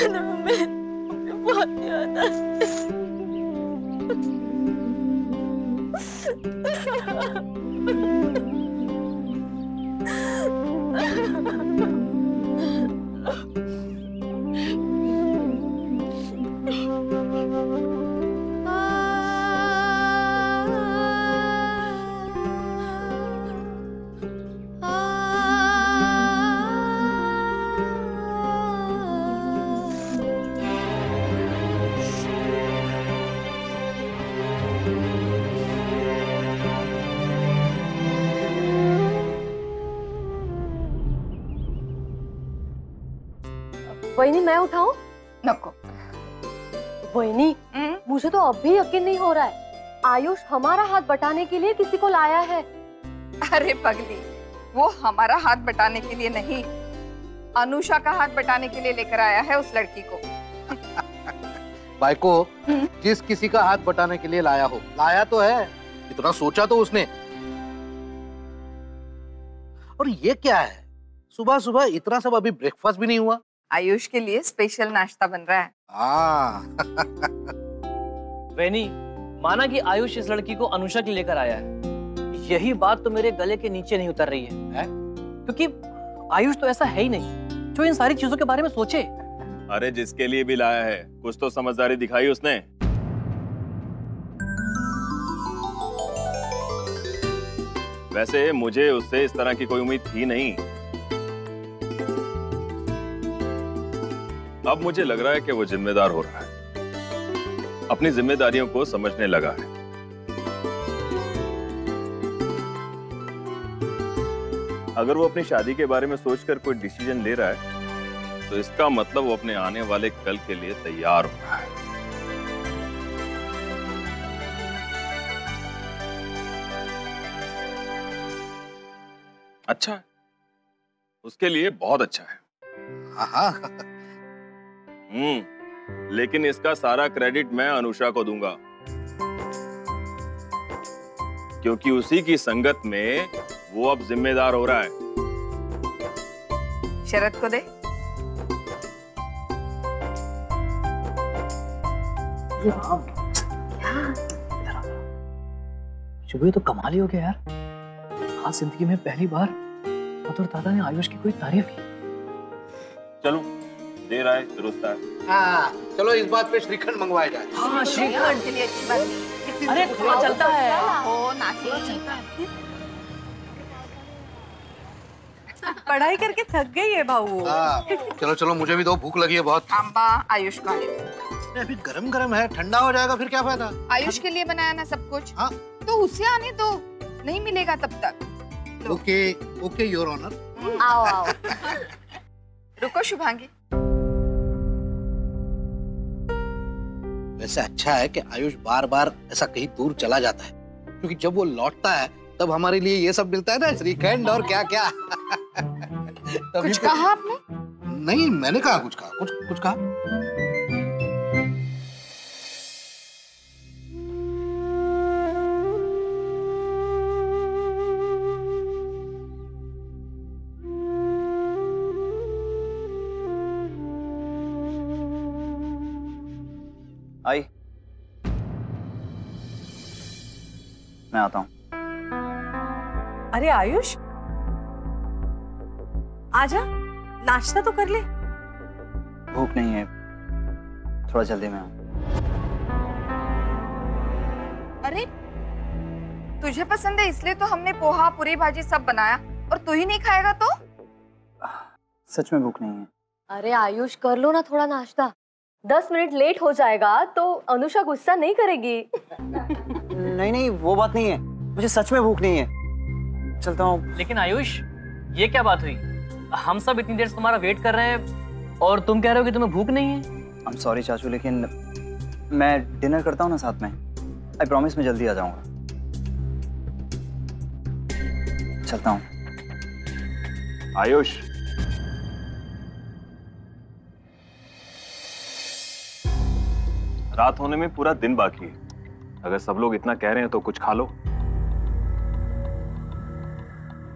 ना मैं बहुत याद वहीनी मैं उठाऊं? नको। वहीनी मुझे तो अभी यकीन नहीं हो रहा है, आयुष हमारा हाथ बटाने के लिए किसी को लाया है। अरे पगली, वो हमारा हाथ बटाने के लिए नहीं, अनुषा का हाथ बटाने के लिए लेकर आया है उस लड़की को। बाइको, जिस किसी का हाथ बटाने के लिए लाया हो, लाया तो है, इतना सोचा तो उसने। और ये क्या है, सुबह सुबह इतना सब, अभी ब्रेकफास्ट भी नहीं हुआ। आयुष के लिए स्पेशल नाश्ता बन रहा है। वैनी, माना कि आयुष इस लड़की को अनुषा के लेकर आया है, यही बात तो मेरे गले के नीचे नहीं उतर रही है? क्योंकि आयुष तो ऐसा है ही नहीं जो इन सारी चीजों के बारे में सोचे। अरे जिसके लिए भी लाया है, कुछ तो समझदारी दिखाई उसने। वैसे मुझे उससे इस तरह की कोई उम्मीद थी नहीं। अब मुझे लग रहा है कि वो जिम्मेदार हो रहा है, अपनी जिम्मेदारियों को समझने लगा है। अगर वो अपनी शादी के बारे में सोचकर कोई डिसीजन ले रहा है, तो इसका मतलब वो अपने आने वाले कल के लिए तैयार हो रहा है। अच्छा है, उसके लिए बहुत अच्छा है। हाँ। लेकिन इसका सारा क्रेडिट मैं अनुषा को दूंगा, क्योंकि उसी की संगत में वो अब जिम्मेदार हो रहा है। शरद को दे। शुभ, ये तो कमाल ही हो गया यार। आज जिंदगी में पहली बार मधुर दादा ने आयुष की कोई तारीफ की। चलो, देर आए दुरुस्त आए। हाँ, चलो इस बात पे श्रीखंड मंगवाया जाए। हाँ, श्रीखंड के लिए अच्छी बात नहीं। अरे हाँ, चलता है। हो नाचे। पढ़ाई करके थक गई है भाऊ। हाँ, चलो चलो, मुझे भी दो, भूख लगी है बहुत। आंबा आयुष का ले। अभी गरम गरम है, ठंडा हो जाएगा फिर क्या फायदा। आयुष के लिए बनाया ना सब कुछ। हाँ, तो उसे आने दो, नहीं मिलेगा तब तक। Okay okay your honour. आओ आओ। रुको शुभांगी। वैसे अच्छा है कि आयुष बार बार ऐसा कहीं दूर चला जाता है, क्योंकि जब वो लौटता है तब हमारे लिए ये सब मिलता है ना, श्रीखंड और क्या क्या। कुछ कहा आपने? नहीं, मैंने कहा कुछ कहा, कुछ कहा। आई, मैं आता हूं। अरे आयुष, आजा, नाश्ता तो कर ले। भूख नहीं है, थोड़ा जल्दी में आऊं। अरे तुझे पसंद है इसलिए तो हमने पोहा पूरी भाजी सब बनाया, और तू ही नहीं खाएगा तो? सच में भूख नहीं है। अरे आयुष, कर लो ना थोड़ा नाश्ता, 10 मिनट लेट हो जाएगा तो अनुषा गुस्सा नहीं करेगी। नहीं नहीं, वो बात नहीं है, मुझे सच में भूख नहीं है, चलता हूँ। लेकिन आयुष, ये क्या बात हुई? हम सब इतनी देर से तुम्हारा वेट कर रहे हैं और तुम कह रहे हो कि तुम्हें भूख नहीं है? I'm sorry चाचू, लेकिन मैं डिनर करता हूँ ना साथ में। I promise मैं जल्दी आ जाऊंगा। चलता हूँ। आयुष, रात होने में पूरा दिन बाकी है। अगर सब लोग इतना कह रहे हैं तो कुछ खा लो।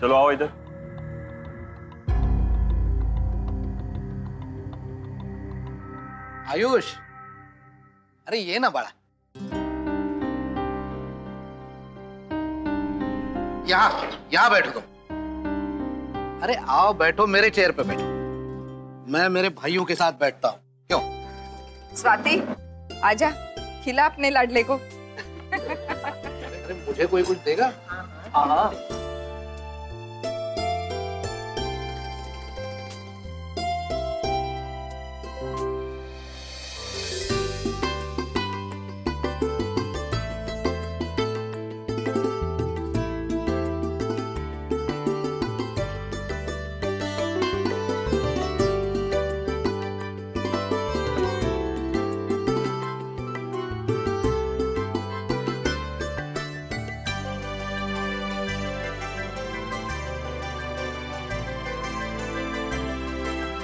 चलो आओ इधर। आयुष, अरे ये ना बड़ा, यहाँ बैठो तुम। अरे आओ बैठो, मेरे चेयर पे बैठो, मैं मेरे भाइयों के साथ बैठता हूँ। क्यों? स्वाति, आजा, खिला अपने लाडले को। अरे मुझे कोई कुछ देगा? हाँ।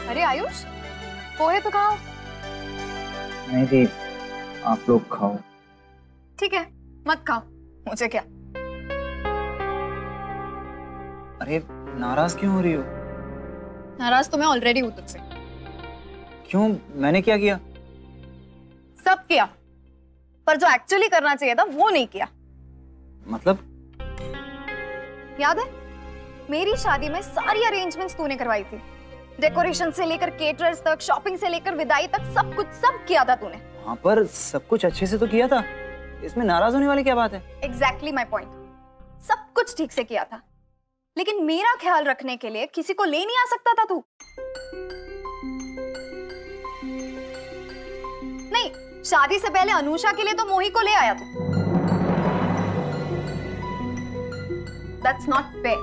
अरे आयुष, पोहे तो खाओ। नहीं दी, आप लोग खाओ। ठीक है, मत खाओ, मुझे क्या। अरे नाराज क्यों हो रही हो? नाराज तो मैं ऑलरेडी हूँ तुझसे। क्यों, मैंने क्या किया? सब किया, पर जो एक्चुअली करना चाहिए था वो नहीं किया। मतलब? याद है, मेरी शादी में सारी अरेंजमेंट्स तूने करवाई थी। डेकोरेशन से लेकर केटरर्स तक, शॉपिंग से लेकर विदाई तक, सब कुछ सब किया था तूने। हाँ, पर सब कुछ अच्छे से तो किया था, इसमें नाराज होने वाली क्या बात है? Exactly my point. सब कुछ ठीक से किया था, लेकिन मेरा ख्याल रखने के लिए किसी को ले नहीं आ सकता था तू? नहीं, शादी से पहले अनुषा के लिए तो मोही को ले आया तू। That's not fair.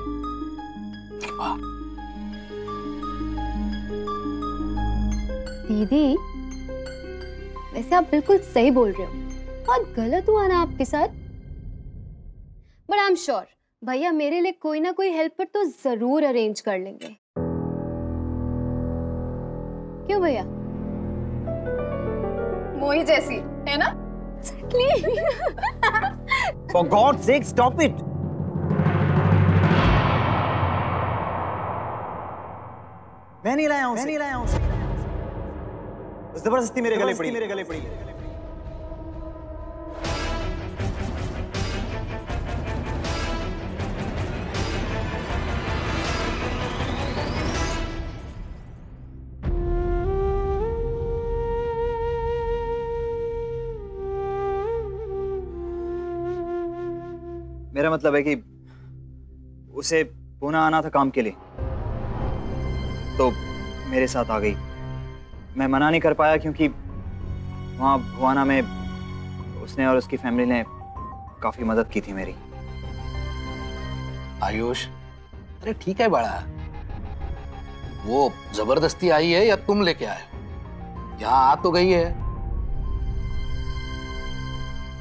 दीदी, वैसे आप बिल्कुल सही बोल रहे हो, बहुत गलत हुआ ना आपके साथ। बट आई एम श्योर भैया मेरे लिए कोई ना कोई हेल्पर तो जरूर अरेंज कर लेंगे। क्यों भैया? मोही जैसी है ना? For God's sake, stop it! मैं नहीं लाया हूँ उसे। जबरदस्ती मेरे गले पड़ी। मेरा मतलब है कि उसे पुणे आना था काम के लिए, तो मेरे साथ आ गई। मैं मना नहीं कर पाया क्योंकि वहाँ भुवाना में उसने और उसकी फैमिली ने काफी मदद की थी मेरी। आयुष, अरे ठीक है बड़ा, वो जबरदस्ती आई है या तुम लेके आए? यहाँ आ तो गई है।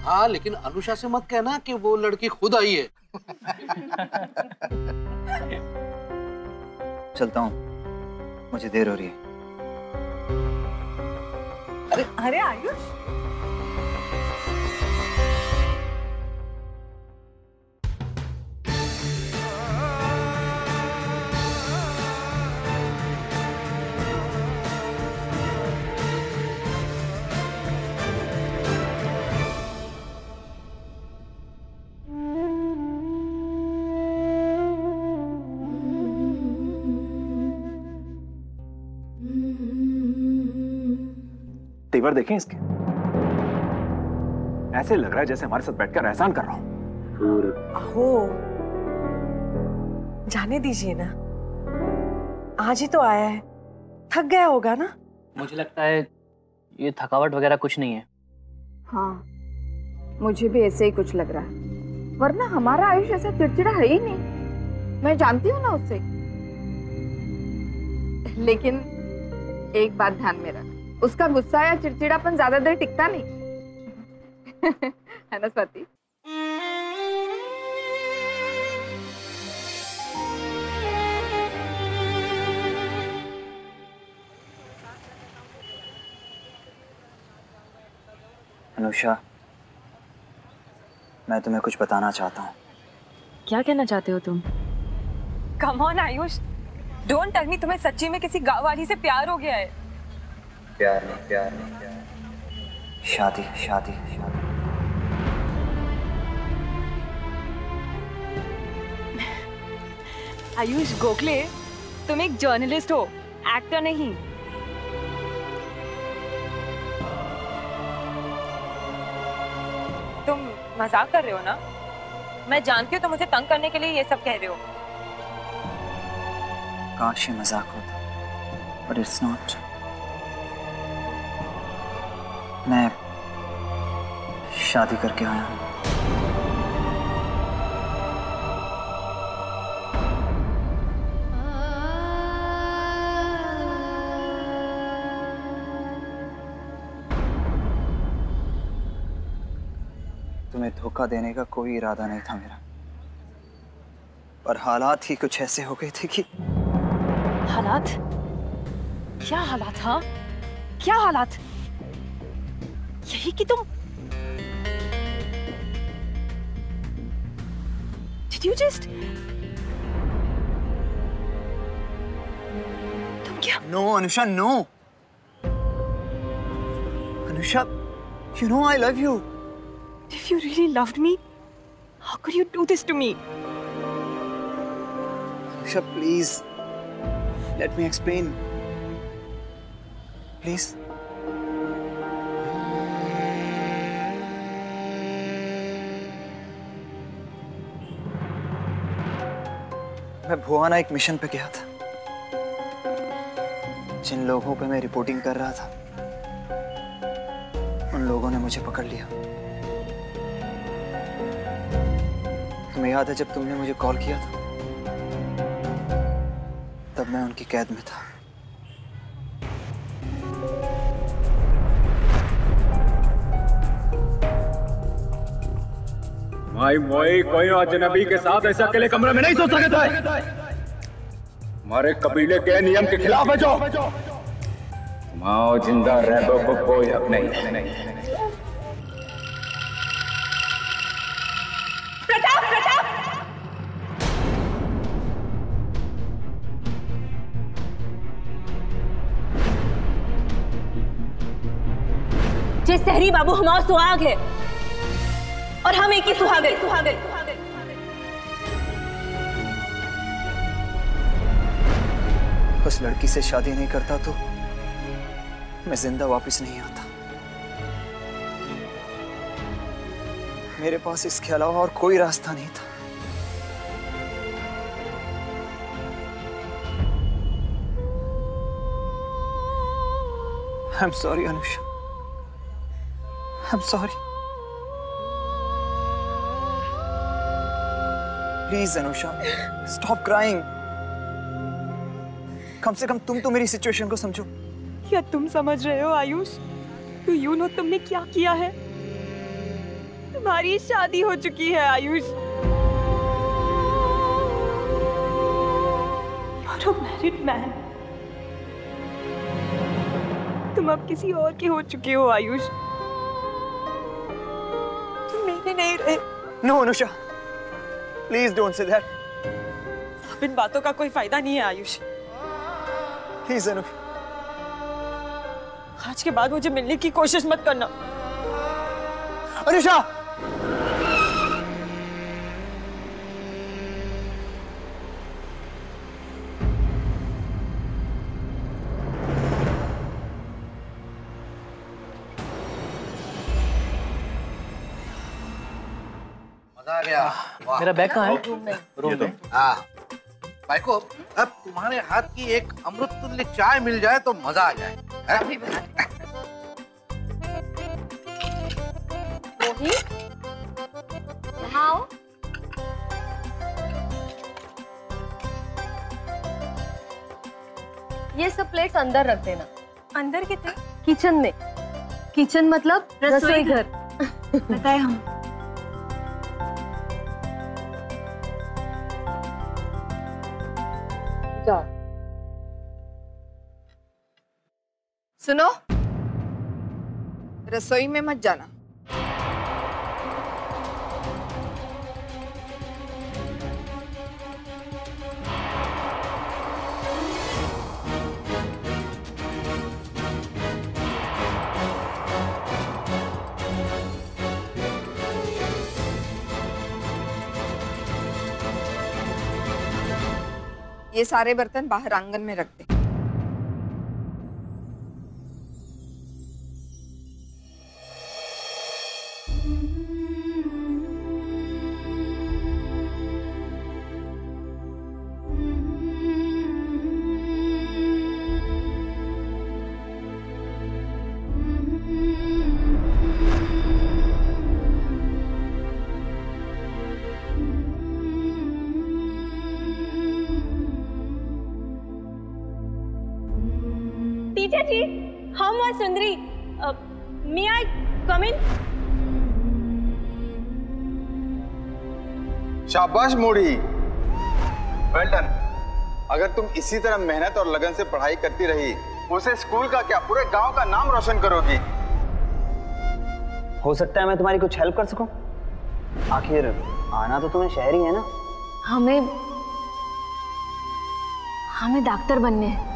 हाँ, लेकिन अनुषा से मत कहना कि वो लड़की खुद आई है। चलता हूँ, मुझे देर हो रही है। अरे आयुष, तेवर देखें इसके, ऐसे लग रहा है जैसे हमारे साथ बैठकर एहसान कर रहा हूं। हो, जाने दीजिए ना, आज ही तो आया है, थक गया होगा ना। मुझे लगता है ये थकावट वगैरह कुछ नहीं है। हाँ, मुझे भी ऐसे ही कुछ लग रहा है, वरना हमारा आयुष ऐसा चिड़चिड़ा है ही नहीं। मैं जानती हूँ ना उससे। लेकिन एक बात ध्यान में रख, उसका गुस्सा या चिड़चिड़ापन ज्यादा देर टिकता नहीं। है ना स्वाति? अनुषा, मैं तुम्हें कुछ बताना चाहता हूँ। क्या कहना चाहते हो तुम? Come on Ayush, don't tell me तुम्हें सच्ची में किसी गाँव वाली से प्यार हो गया है। प्यार नहीं, प्यार नहीं, प्यार, शादी शादी शादी। आयुष गोखले, तुम एक जर्नलिस्ट हो, एक्टर नहीं। तुम मजाक कर रहे हो ना? मैं जानती हूँ तुम मुझे तंग करने के लिए ये सब कह रहे हो। काश ये मजाक होता, but it's not। मैं शादी करके आया हूँ। तुम्हें धोखा देने का कोई इरादा नहीं था मेरा, पर हालात ही कुछ ऐसे हो गए थे कि। हालात? क्या हालात? हाँ, क्या हालात? यही कि तुम Did you just? तुम क्या? No, Anusha, no. Anusha, you know I love you. If you really loved me, how could you do this to me? Anusha, please, let me explain. Please. मैं भुवाना एक मिशन पे गया था। जिन लोगों पे मैं रिपोर्टिंग कर रहा था, उन लोगों ने मुझे पकड़ लिया। तुम्हें याद है जब तुमने मुझे कॉल किया था? तब मैं उनकी कैद में था। भाई मोई कोई अजनबी के साथ ऐसा अकेले कमरे में नहीं सो सकता है। हमारे कबीले के नियम के खिलाफ है जो। तुम आओ, जिंदा रहो को कोई हक नहीं। जे सहरी बाबू हमारा सुहाग है और हम एक ही सुहाग है। उस लड़की से शादी नहीं करता तो मैं जिंदा वापस नहीं आता। मेरे पास इसके अलावा और कोई रास्ता नहीं था। I'm sorry, Anusha. I'm sorry. Please, Anusha, stop crying. कम से कम तुम तो मेरी सिचुएशन को समझो। क्या तुम समझ रहे हो आयुष? तो यू नो तुमने क्या किया है? तुम्हारी शादी हो चुकी है Ayush. You're a married man. तुम अब किसी और के हो चुके हो आयुष। तुम मेरे नहीं रहे। No, Anusha. Please don't say that. अब इन बातों का कोई फायदा नहीं है आयुष। Please, Anusha. आज के बाद मुझे मिलने की कोशिश मत करना। अनुषा! मजा आ गया। मेरा बैग कहाँ है? रूम में। हाँ भाईको, अब तुम्हारे हाथ की एक अमृत तुल्य चाय मिल जाए तो मजा आ जाए। अभी आओ। ये सब प्लेट्स अंदर रख देना। अंदर कितने? किचन में। किचन मतलब रसोई घर। बताए हम। सुनो, रसोई में मत जाना। ये सारे बर्तन बाहर आंगन में रख दे। टीचर जी, हम और सुंदरी, may I come in? शाबाश मोड़ी, वेल डन। अगर तुम इसी तरह मेहनत और लगन से पढ़ाई करती रही, उसे स्कूल का क्या पूरे गांव का नाम रोशन करोगी। हो सकता है मैं तुम्हारी कुछ हेल्प कर सकूं। आखिर आना तो तुम्हें शहर ही है ना। हमें डॉक्टर बनने हैं।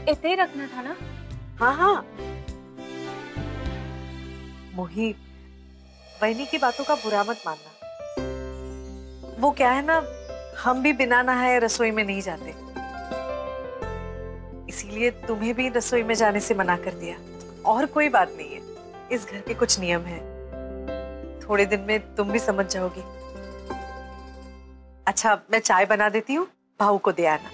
इतने ही रखना था ना? हाँ हाँ। मोही, बहनी की बातों का बुरा मत मानना। वो क्या है ना, हम भी बिना नहाए रसोई में नहीं जाते, इसीलिए तुम्हें भी रसोई में जाने से मना कर दिया। और कोई बात नहीं है, इस घर के कुछ नियम हैं, थोड़े दिन में तुम भी समझ जाओगी। अच्छा, मैं चाय बना देती हूँ, भाऊ को दे आना।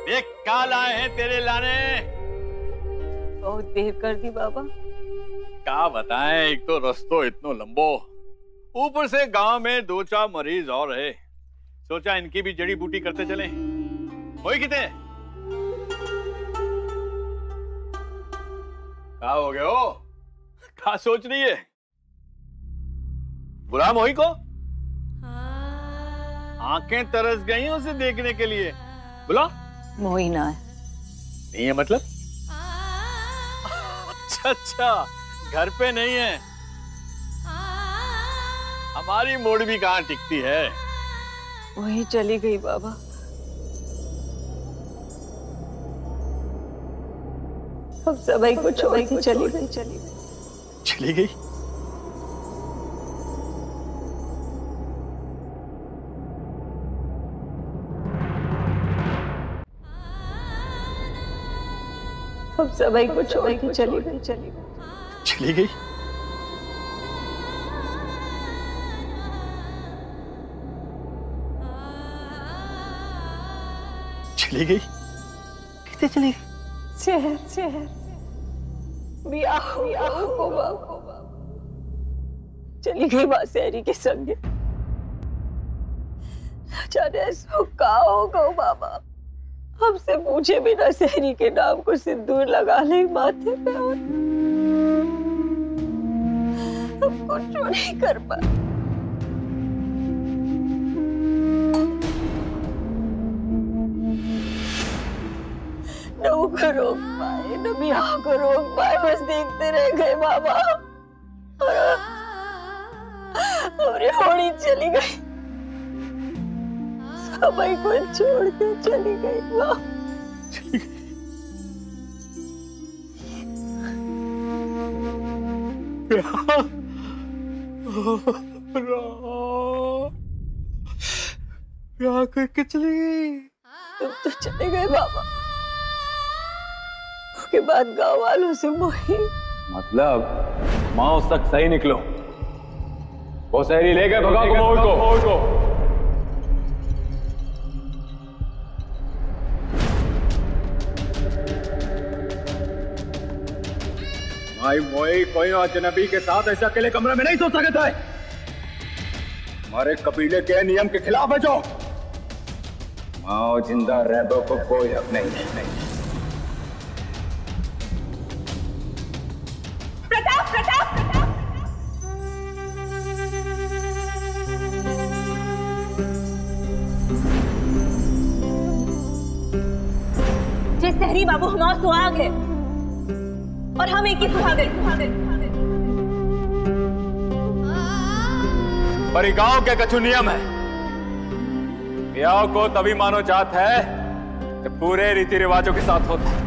देख क्या लाए हैं तेरे लाने। बहुत देर कर दी बाबा। क्या बताएं, एक तो रस्तो इतना लंबो, ऊपर से गांव में 2-4 मरीज और है। सोचा इनकी भी जड़ी बूटी करते चले। मोई कितने क्या हो गए हो, क्या सोच रही है? बुला मोही को, आंखें तरस गई उसे देखने के लिए। बुला। मोही ना है। नहीं है मतलब? अच्छा, घर पे नहीं है। हमारी मोड़ भी कहाँ टिकती है। वही चली गई बाबा। हम सभी को छोड़ के चली गई। चली गई? हम सभी को छोड़ के चली गई। चली गई? चली गई? कितने चली गई? शहर ब्याह को चली गई माँ शहरी के संग। जाने ऐसा क्या होगा बाबा, हमसे पूछे बिना शहरी के नाम को सिंदूर लगा ले माथे पे, और हम कुछ नहीं कर पाए। न वो को रोक पाए, न ब्याह को रोक पाए, बस देखते रह गए बाबा। और हमारी होड़ी चली गई, सभी को छोड़ के चली गई माँ। ब्याह करके चली गई? तुम तो चले गए बाबा, उसके बाद गांव वालों से मोही। मतलब माँ उस तक सही निकलो, वो शहरी ले गए भगा को मोड़ को। भाई मोई कोई अजनबी के साथ ऐसा अकेले कमरे में नहीं सो सकता है। हमारे कबीले के नियम के खिलाफ है जो। माओ जिंदा रहबो को कोई हक नहीं। नहीं बाबू, हमारा सुहाग है और हम एक ही सुहाग है। पर गांव के कछु नियम है, ब्याह को तभी मानो जात है जब पूरे रीति रिवाजों के साथ होता है।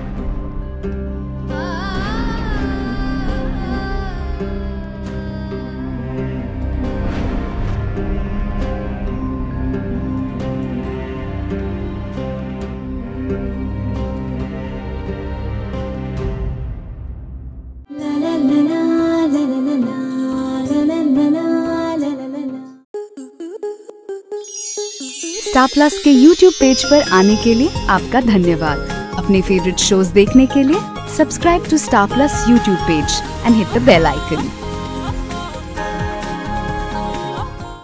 स्टार प्लस के YouTube पेज पर आने के लिए आपका धन्यवाद। अपने फेवरेट शोज देखने के लिए subscribe to Star Plus YouTube page and hit the bell icon.